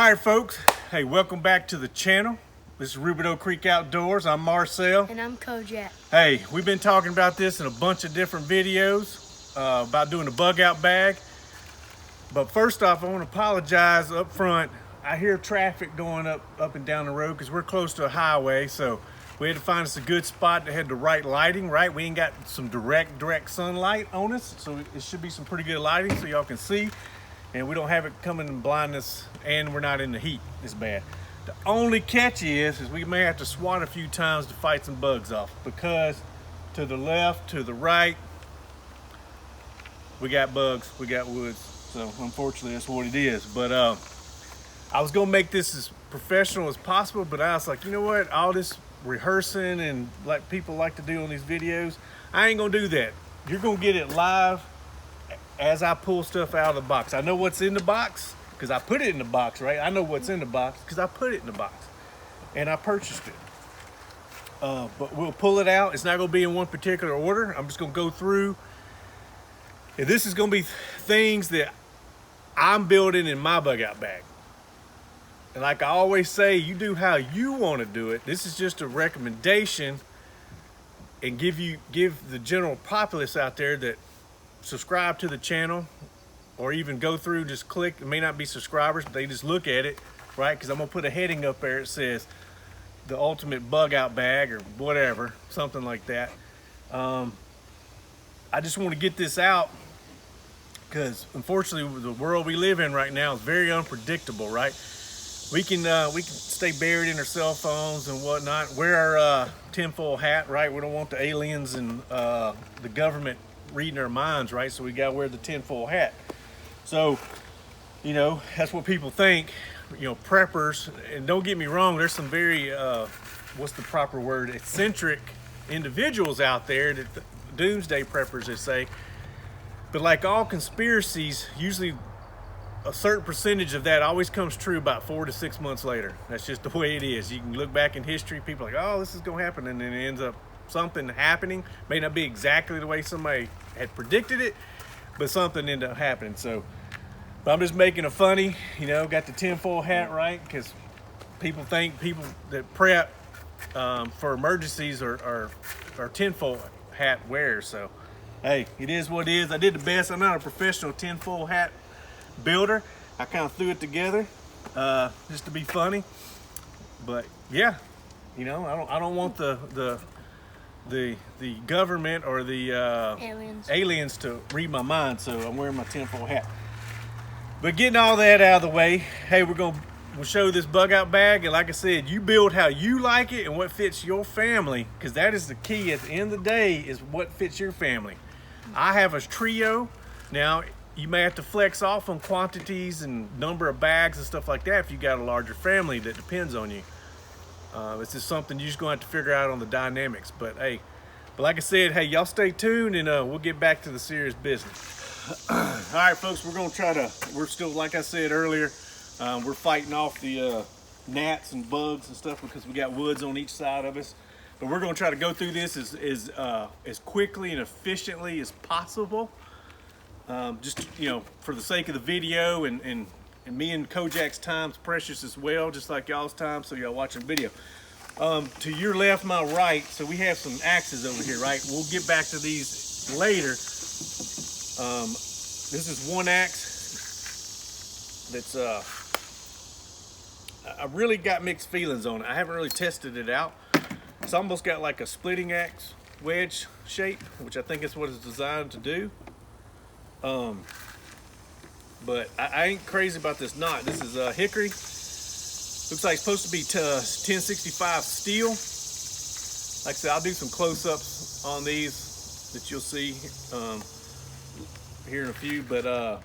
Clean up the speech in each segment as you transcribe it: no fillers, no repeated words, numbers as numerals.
right, folks. Hey, welcome back to the channel. This is Rubidoux Creek Outdoors. I'm Marcel. And I'm Kojak. Hey, we've been talking about this in a bunch of different videos about doing a bug out bag. But first off, I want to apologize up front. I hear traffic going up and down the road because we're close to a highway. So we had to find us a good spot that had the right lighting, right? We ain't got some direct sunlight on us. So it should be some pretty good lighting so y'all can see. And we don't have it coming and blind us, and we're not in the heat as bad. The only catch is we may have to swat a few times to fight some bugs off, because to the left, to the right, we got bugs, we got woods. So unfortunately, that's what it is. But I was gonna make this as professional as possible, but I was like, you know what? All this rehearsing and like people like to do on these videos, I ain't gonna do that. You're gonna get it live as I pull stuff out of the box. I know what's in the box because I put it in the box, right? I know what's in the box because I put it in the box and I purchased it. But we'll pull it out. It's not going to be in one particular order. I'm just going to go through. And this is going to be things that I'm building in my bug out bag. And like I always say, you do how you want to do it. This is just a recommendation, and give the general populace out there that subscribe to the channel, or even go through, just click. It may not be subscribers, but they just look at it, right? Because I'm gonna put a heading up there that says the ultimate bug out bag or whatever, something like that. I just want to get this out because unfortunately the world we live in right now is very unpredictable, right? We can stay buried in our cell phones and whatnot, wear our tinfoil hat, right? We don't want the aliens and the government reading our minds, right? So we gotta wear the tinfoil hat. So, you know, that's what people think, you know, preppers. And don't get me wrong, there's some very what's the proper word, eccentric individuals out there, that doomsday preppers, they say. But like all conspiracies, usually a certain percentage of that always comes true about 4 to 6 months later. That's just the way it is. You can look back in history, people are like, oh, this is gonna happen, and then it ends up something happening. May not be exactly the way somebody had predicted it, but something ended up happening. So, but I'm just making a funny, you know, got the tinfoil hat, right? Because people think people that prep for emergencies are tinfoil hat wearers. So, hey, it is what it is. I did the best. I'm not a professional tinfoil hat builder. I kind of threw it together just to be funny. But yeah, you know, I don't want the government or the aliens to read my mind, so I'm wearing my tinfoil hat. But getting all that out of the way, hey, we'll show this bug out bag, and like I said, you build how you like it and what fits your family, because that is the key at the end of the day, is what fits your family. I have a trio. Now, you may have to flex off on quantities and number of bags and stuff like that if you got a larger family that depends on you. It's just something you're just going to have to figure out on the dynamics. But hey, like I said, hey, y'all stay tuned, and we'll get back to the serious business. All right, folks, we're still, like I said earlier, we're fighting off the gnats and bugs and stuff because we got woods on each side of us. But we're going to try to go through this as quickly and efficiently as possible. Just, you know, for the sake of the video, and me and Kojak's time's precious as well, just like y'all's time, so y'all watching video. To your left, my right, so we have some axes over here, right? We'll get back to these later. This is one axe that's, I really got mixed feelings on it. I haven't really tested it out. It's almost got like a splitting axe wedge shape, which I think is what it's designed to do. But I ain't crazy about this knot. This is hickory. Looks like it's supposed to be 1065 steel. Like I said, I'll do some close-ups on these that you'll see here in a few. But like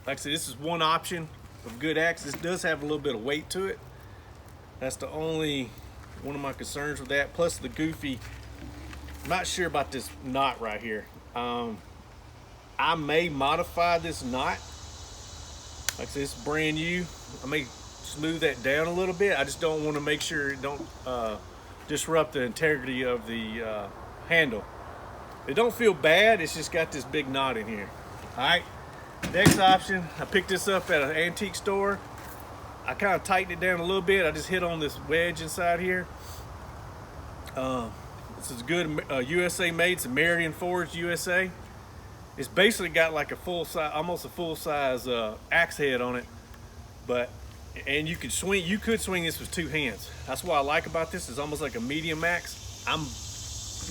I said, this is one option of good axe. This does have a little bit of weight to it. That's the only one of my concerns with that. Plus the goofy, I'm not sure about this knot right here. I may modify this knot. Like I said, it's brand new. I may smooth that down a little bit. I just don't want to make sure it don't disrupt the integrity of the handle. It don't feel bad, it's just got this big knot in here. All right, next option, I picked this up at an antique store. I kind of tightened it down a little bit. I just hit on this wedge inside here. This is good USA made. It's a Marion Forge USA. It's basically got like a full size, almost a full size axe head on it. And you could swing. You could swing this with two hands. That's what I like about this. It's almost like a medium axe. I'm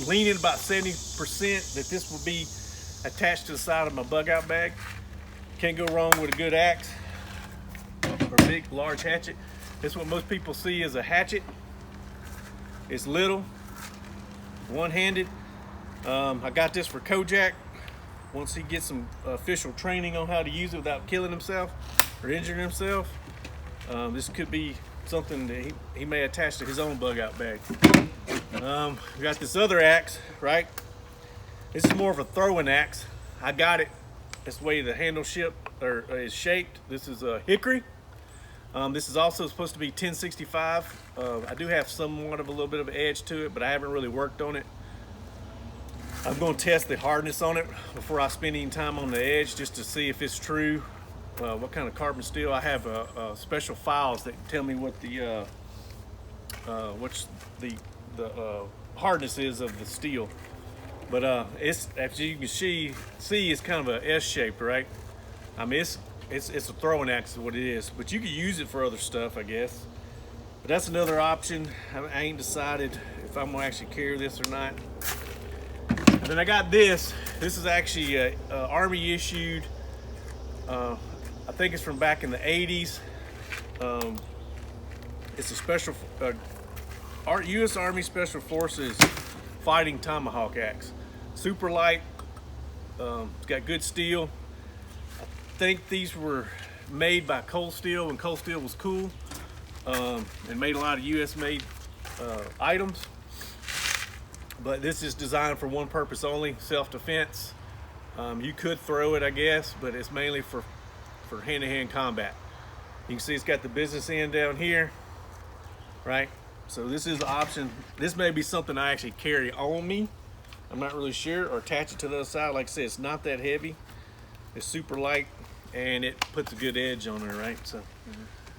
leaning about 70% that this will be attached to the side of my bug out bag. Can't go wrong with a good axe or a big, large hatchet. This is what most people see as a hatchet. It's little, one-handed. I got this for Kojak. Once he gets some official training on how to use it without killing himself or injuring himself, this could be something that he may attach to his own bug out bag. We got this other axe, right? This is more of a throwing axe. I got it this way the handle is shaped. This is a hickory. This is also supposed to be 1065. I do have somewhat of a little bit of an edge to it, but I haven't really worked on it. I'm going to test the hardness on it before I spend any time on the edge, just to see if it's true. What kind of carbon steel. I have special files that tell me what the hardness is of the steel. But it's, as you can see, it's kind of a S shaped, right? I mean, it's a throwing axe is what it is, but you could use it for other stuff, I guess. But that's another option. I ain't decided if I'm gonna actually carry this or not. And then I got this. This is actually a Army issued. I think it's from back in the 80s. It's a special U.S. Army Special Forces fighting tomahawk axe. Super light. It's got good steel. I think these were made by Cold Steel when Cold Steel was cool, and made a lot of U.S. made items. But this is designed for one purpose only: self-defense. You could throw it, I guess, but it's mainly for hand-to-hand combat. You can see it's got the business end down here, right? So this is an option. This may be something I actually carry on me. I'm not really sure, or attach it to the other side. Like I said, it's not that heavy. It's super light, and it puts a good edge on there, right? So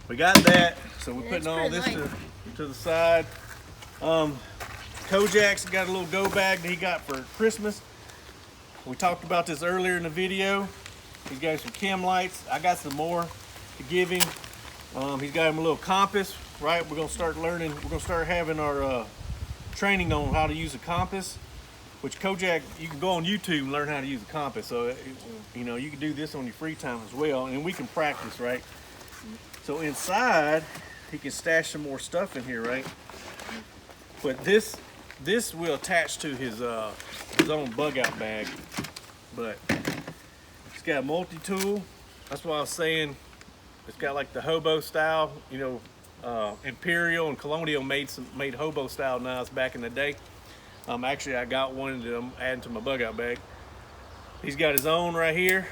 we got that. So we're putting all this to the side. Kojak's got a little go bag that he got for Christmas. We talked about this earlier in the video. He's got some chem lights. I got some more to give him. He's got him a little compass, right? We're gonna start learning. We're gonna start having our training on how to use a compass. Which Kojak, you can go on YouTube and learn how to use a compass. So you know, you can do this on your free time as well, and we can practice, right? So inside, he can stash some more stuff in here, right? But this will attach to his own bug out bag. But it's got a multi-tool. That's why I was saying it's got like the hobo style. You know, Imperial and Colonial made hobo style knives back in the day. Actually, I got one that I'm adding to my bug out bag. He's got his own right here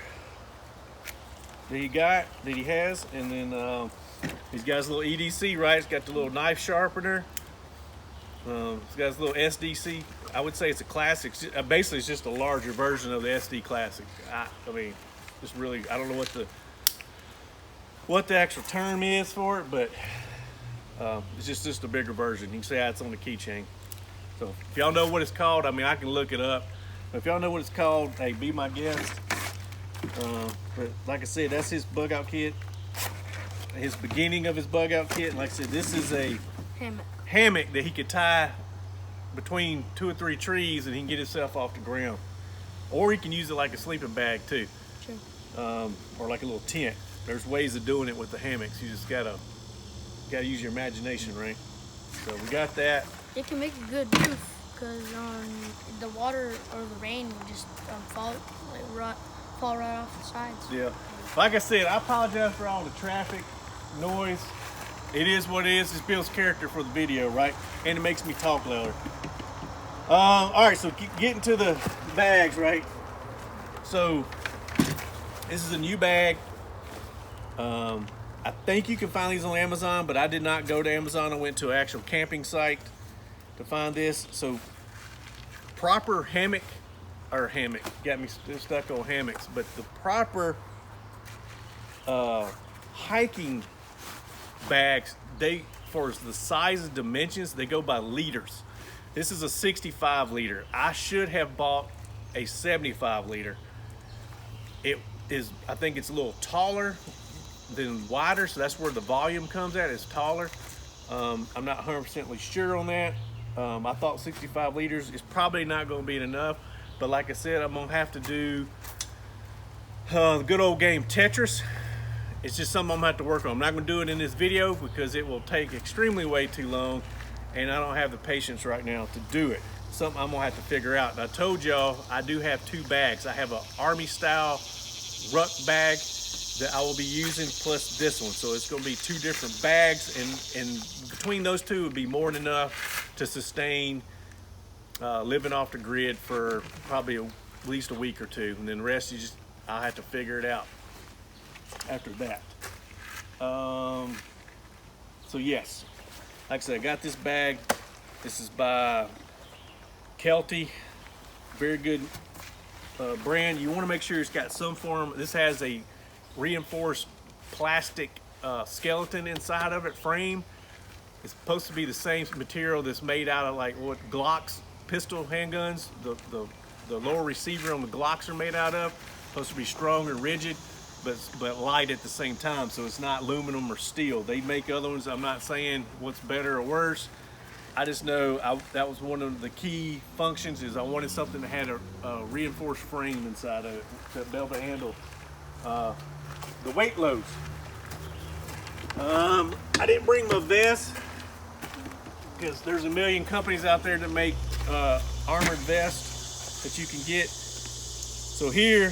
that he has, and then he's got his little EDC, right? It's got the little knife sharpener. It's got his little SDC. I would say it's a classic. Basically, it's just a larger version of the SD Classic. I mean, just really, I don't know what the actual term is for it, but it's just a bigger version. You can see how it's on the keychain. So if y'all know what it's called, I mean, I can look it up. But if y'all know what it's called, hey, be my guest. But like I said, that's his bug out kit. His beginning of his bug out kit. And like I said, this is a hammock that he could tie between 2 or 3 trees and he can get himself off the ground. Or he can use it like a sleeping bag too. Sure. Or like a little tent. There's ways of doing it with the hammocks. You just gotta use your imagination, right? So we got that. It can make a good roof because the water or the rain will just fall right off the sides. Yeah. Like I said, I apologize for all the traffic, noise. It is what it is. This builds character for the video, right? And it makes me talk louder. All right, so getting to the bags, right? So this is a new bag. I think you can find these on Amazon, but I did not go to Amazon. I went to an actual camping site to find this. So proper hammock, got me stuck on hammocks, but the proper hiking bags, for the size and dimensions, they go by liters. This is a 65 liter. I should have bought a 75 liter. It is, I think it's a little taller than wider, so that's where the volume comes at. It's taller. I'm not 100% sure on that. I thought 65 liters is probably not going to be enough, but like I said, I'm going to have to do the good old game Tetris. It's just something I'm going to have to work on. I'm not going to do it in this video because it will take extremely way too long, and I don't have the patience right now to do it. Something I'm going to have to figure out. And I told y'all I do have 2 bags. I have an Army style ruck bag that I will be using plus this one. So it's going to be 2 different bags, and between those 2 would be more than enough to sustain living off the grid for probably at least a week or 2, and then the rest I'll have to figure it out after that. So yes, like I said, I got this bag. This is by Kelty, very good brand. You want to make sure it's got some form. This has a reinforced plastic skeleton inside of it, frame. It's supposed to be the same material that's made out of like what Glocks pistol handguns, the lower receiver on the Glocks are made out of. Supposed to be strong and rigid, but light at the same time, so it's not aluminum or steel. They make other ones. I'm not saying what's better or worse. I just know that was one of the key functions, is I wanted something that had a reinforced frame inside of it to be able to handle the weight loads. I didn't bring my vest because there's a million companies out there that make armored vests that you can get. So here,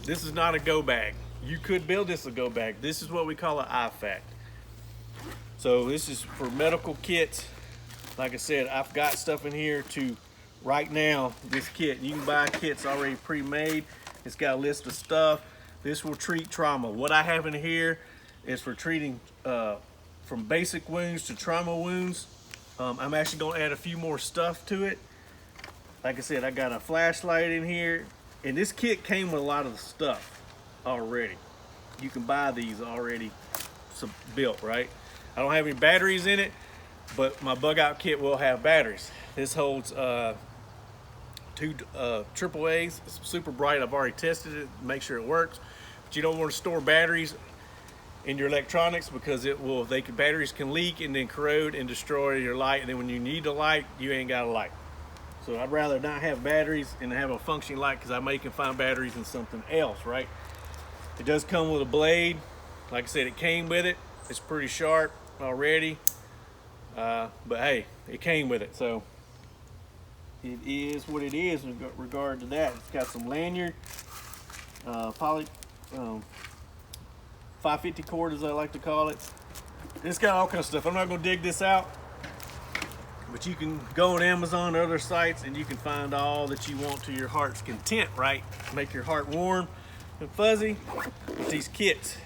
this is not a go bag. You could build this a go bag. This is what we call an IFAC. So this is for medical kits. Like I said, I've got stuff in here to, right now, this kit. You can buy kits already pre-made. It's got a list of stuff. This will treat trauma. What I have in here is for treating from basic wounds to trauma wounds. I'm actually gonna add a few more stuff to it. Like I said, I got a flashlight in here. And this kit came with a lot of the stuff already. You can buy these already built, right? I don't have any batteries in it, but my bug out kit will have batteries. This holds 2 AAAs. It's super bright. I've already tested it, make sure it works. But you don't want to store batteries in your electronics because batteries can leak and then corrode and destroy your light. And then when you need the light, you ain't got a light. So I'd rather not have batteries and have a functioning light, because I may can find batteries in something else, right? It does come with a blade. Like I said, it came with it. It's pretty sharp already. But hey, it came with it. So it is what it is in regard to that. It's got some lanyard, 550 cord, as I like to call it. It's got all kinds of stuff. I'm not gonna dig this out, but you can go on Amazon or other sites and you can find all that you want to your heart's content, right? Make your heart warm and fuzzy with these kits.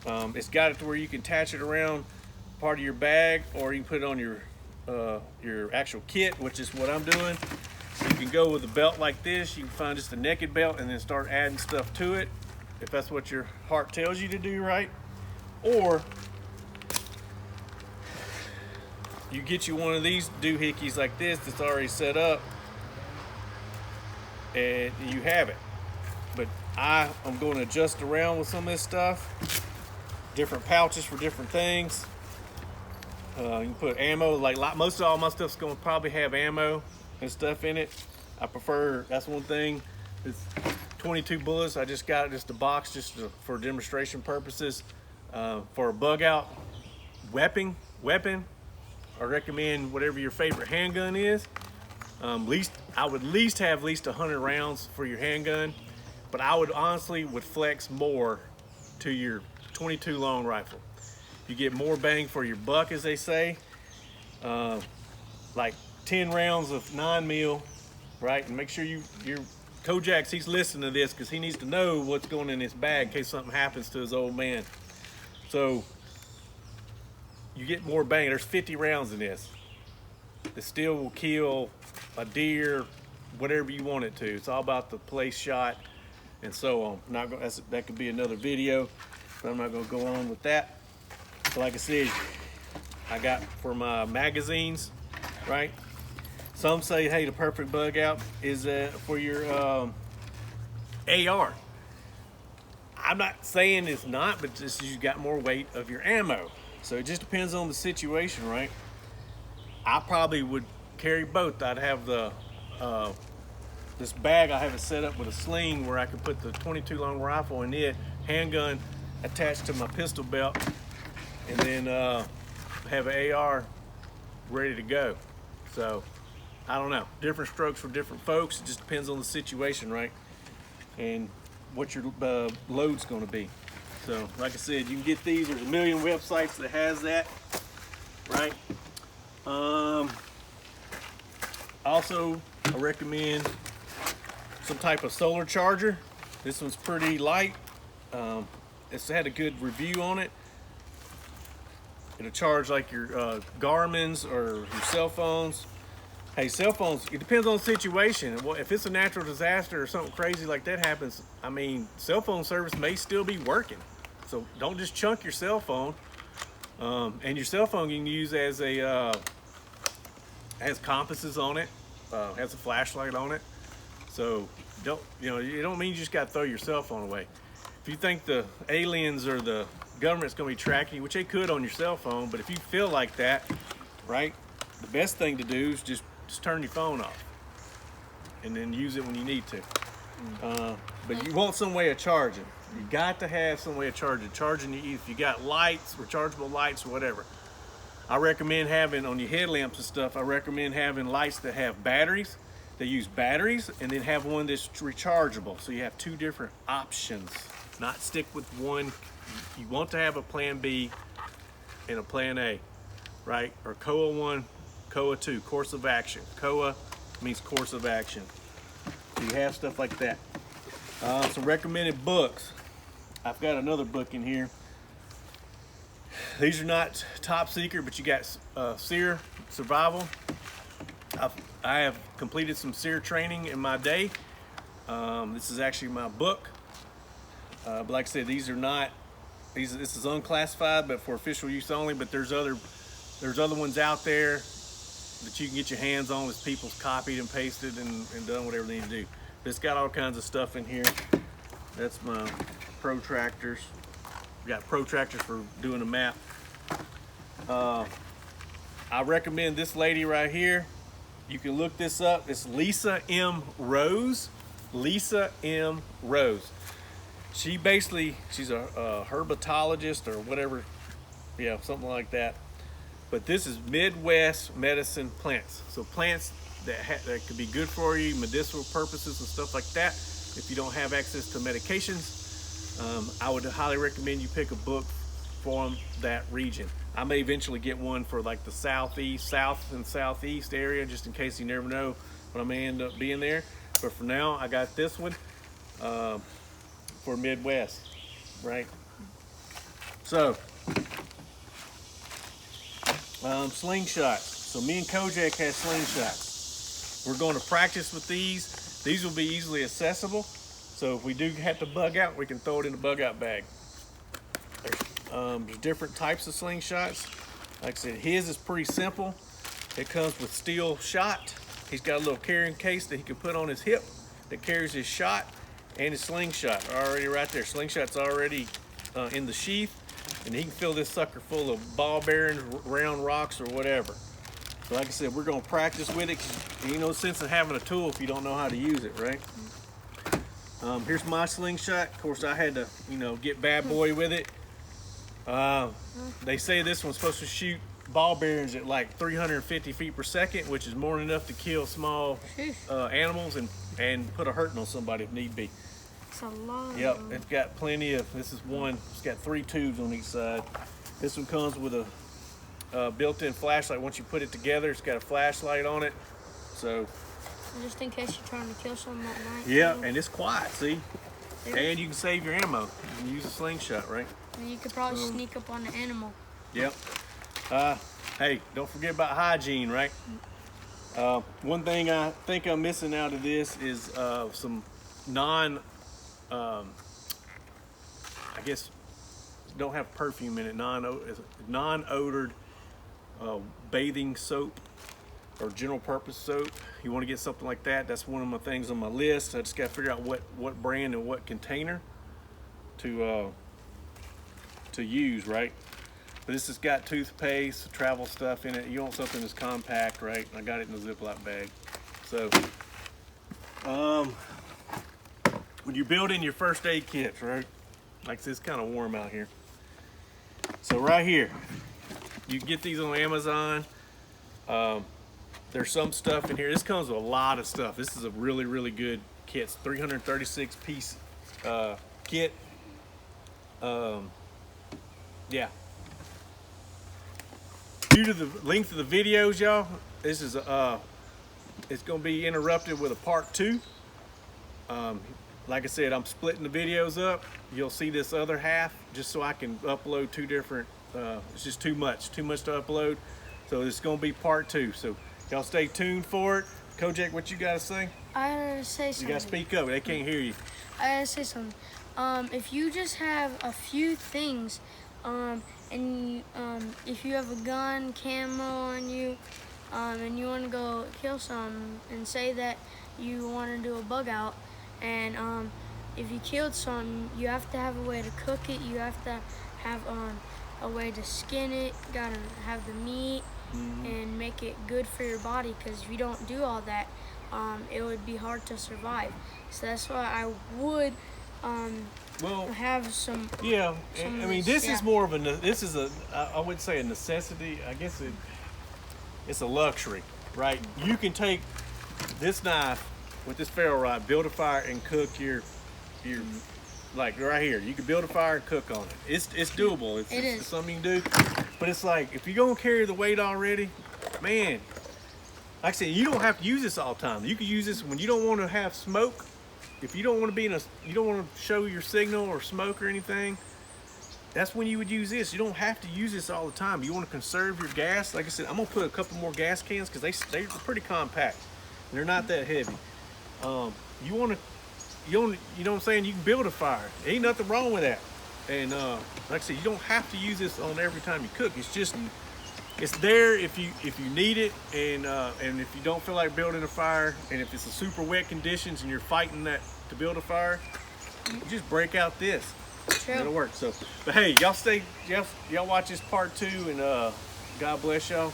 It's got it to where you can attach it around part of your bag, or you can put it on your actual kit, which is what I'm doing. You can go with a belt like this. You can find just a naked belt and then start adding stuff to it, if that's what your heart tells you to do, right? Or you get you one of these doohickeys like this that's already set up, and you have it. But I'm going to adjust around with some of this stuff. Different pouches for different things. You can put ammo, like most of all my stuff's going to probably have ammo and stuff in it. I prefer, that's one thing. It's 22 bullets. I just got just a box for demonstration purposes. For a bug out weapon, I recommend whatever your favorite handgun is. I would at least have 100 rounds for your handgun, but I would honestly flex more to your 22 long rifle. You get more bang for your buck, as they say. Like 10 rounds of 9mm, right? And make sure your Kojaks, he's listening to this because he needs to know what's going in this bag in case something happens to his old man. So you get more bang. There's 50 rounds in this. It still will kill a deer, whatever you want it to. It's all about the place shot and so on. That could be another video, but I'm not going to go on with that. So like I said, I got for my magazines, right? Some say, hey, the perfect bug out is for your AR. I'm not saying it's not, but just you got more weight of your ammo. So it just depends on the situation, right? I probably would carry both. I'd have the this bag. I have it set up with a sling where I can put the 22 long rifle in it, handgun attached to my pistol belt, and then have an AR ready to go. So I don't know. Different strokes for different folks. It just depends on the situation, right? And what your load's going to be. So like I said, you can get these. There's a million websites that has that, right? Also, I recommend some type of solar charger. This one's pretty light. It's had a good review on it. It'll charge like your Garmin's or your cell phones. Hey, cell phones, it depends on the situation. Well, if it's a natural disaster or something crazy like that happens, I mean, cell phone service may still be working. So don't just chunk your cell phone. And your cell phone you can use as a, has compasses on it, has a flashlight on it. So it don't mean you just gotta throw your cell phone away. If you think the aliens or the government's gonna be tracking you, which they could on your cell phone, but if you feel like that, right, the best thing to do is just turn your phone off and then use it when you need to. But you want some way of charging. You got to have some way of charging. If you got lights, rechargeable lights or whatever. I recommend having on your headlamps and stuff, I recommend having lights that have batteries. They use batteries and then have one that's rechargeable. So you have two different options, not stick with one. You want to have a plan B and a plan A, right? Or COA 1, COA 2, course of action. COA means course of action. So you have stuff like that. Some recommended books. I've got another book in here. These are not top secret, but you got SERE Survival. I have completed some SERE training in my day. This is actually my book. But like I said, these are not. This is unclassified, but for official use only. But there's other ones out there that you can get your hands on with people's copied and pasted and done whatever they need to do. But it's got all kinds of stuff in here. That's my protractors. We got protractors for doing a map. I recommend this lady right here. You can look this up. It's Lisa M. Rose. Lisa M. Rose. She's a herpetologist or whatever, yeah, something like that. But this is Midwest medicine plants. So plants that could be good for you, medicinal purposes and stuff like that. If you don't have access to medications, I would highly recommend you pick a book from that region. I may eventually get one for like the south and southeast area, just in case you never know when I may end up being there. But for now, I got this one for Midwest, right? So, slingshots. So me and Kojak has slingshots. We're going to practice with these. These will be easily accessible. So if we do have to bug out, we can throw it in the bug out bag. There's different types of slingshots. Like I said, his is pretty simple. It comes with steel shot. He's got a little carrying case that he can put on his hip that carries his shot and his slingshot already right there. Slingshot's already in the sheath, and he can fill this sucker full of ball bearings, round rocks, or whatever. So like I said, we're gonna practice with it. 'Cause ain't no sense in having a tool if you don't know how to use it, right? Here's my slingshot. Of course, I had to, get bad boy with it. They say this one's supposed to shoot ball bearings at like 350 feet per second, which is more than enough to kill small animals and put a hurting on somebody if need be. It's a lot. Yep, it's got plenty of, this is one, it's got 3 tubes on each side. This one comes with a built-in flashlight. Once you put it together, it's got a flashlight on it. So, just in case you're trying to kill something at night. yeah, and it's quiet, see? And you can save your ammo. You can use a slingshot, right? And you could probably sneak up on the animal. Yep. Hey, don't forget about hygiene, right? One thing I think I'm missing out of this is some I guess don't have perfume in it, non-odored bathing soap or general purpose soap. You want to get something like that. That's one of my things on my list. I just got to figure out what brand and what container to use, right? But this has got toothpaste, travel stuff in it. You want something that's compact, right? I got it in a Ziploc bag. So when you're building your first aid kits, right? Like this, it's kind of warm out here. So right here, you can get these on Amazon. There's some stuff in here. This comes with a lot of stuff. This is a really, really good kit. It's 336 piece kit. Yeah. Due to the length of the videos, y'all, this is it's gonna be interrupted with a part 2. Like I said, I'm splitting the videos up. You'll see this other half just so I can upload 2 different. It's just too much to upload. So it's gonna be part 2. So y'all stay tuned for it. Kojak, what you gotta say? I gotta say something. You gotta speak up. They can't hear you. I gotta say something. If you just have a few things, and if you have a gun, camo on you, and you want to go kill some, and say that you want to do a bug out, and if you killed some, you have to have a way to cook it. You have to have a way to skin it. Gotta have the meat and make it good for your body. Because if you don't do all that, it would be hard to survive. So that's why I would have some. Yeah, some I mean, this is more of a. I would say a necessity. I guess it's a luxury, right? You can take this knife with this ferro rod, build a fire, and cook your like right here. You can build a fire and cook on it. It's doable. It's something you can do. But it's like if you're gonna carry the weight already, man. Like I said, you don't have to use this all the time. You can use this when you don't want to have smoke. If you don't want to you don't want to show your signal or smoke or anything. That's when you would use this. You don't have to use this all the time. You want to conserve your gas. Like I said, I'm gonna put a couple more gas cans because they're pretty compact. They're not that heavy. You know what I'm saying? You can build a fire. Ain't nothing wrong with that. And like I said, you don't have to use this on every time you cook. It's there if you need it, and if you don't feel like building a fire, and if it's a super wet conditions and you're fighting that to build a fire, you just break out this. True. It'll work. So, but hey, y'all watch this part 2, and God bless y'all.